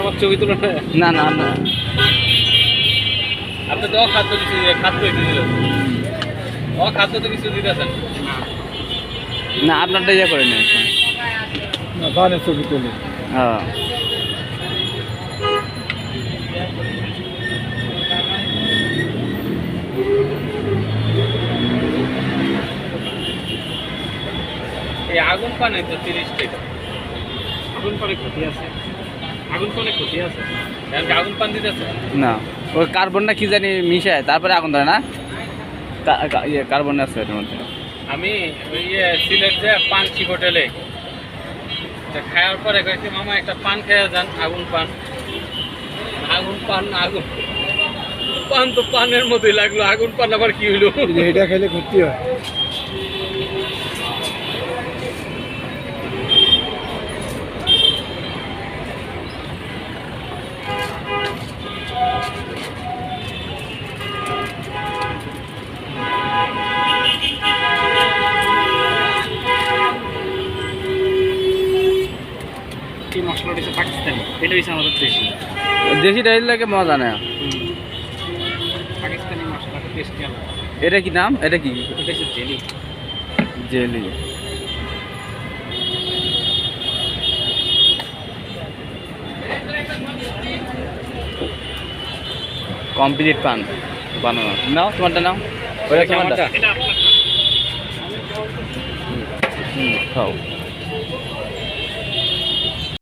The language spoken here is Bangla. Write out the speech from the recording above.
আমার ছবি তুলো না না না আপনি তো খাদ্য কিছু খাদ্য একটু দিলেন খাদ্য তো কিছু দিতেছেন না আপনারটা ইয়ে করে নিন না ধানের ছবি তুলে হ্যাঁ এই আগুন পানে তো 30 টাকা আগুন পানে ক্ষতি আছে আগুন পানে ক্ষতি আছে আগুন পান দিতেছে না ওই কার্বনটা কি জানি মিশায় তারপরে আগুন ধরে না ইয়ে কার্বন আছে এর মধ্যে আমি ওই সিলেট যে পানচি হোটেলে খাওয়ার পরে কয়েছি মামা একটা পান খেয়ে যান আগুন পান আগুন পান আগুন পান তো পানের মতোই লাগলো আগুন পান আবার কি হইলো এটা খেলে ক্ষতি হয় এই মশলাটা হচ্ছে পাকিস্তানি এটা হচ্ছে আমাদের দেশি দেশি ডাইল লাগে মজা না পাকিস্তানি মশলাটা টেস্টি আলাদা এটা কি নাম এটা কি এটা হচ্ছে জেলি জেলি কমপ্লিট পান বানানো নাও তোমারটা নাও ওটা তোমারটা এটা আপনার খাও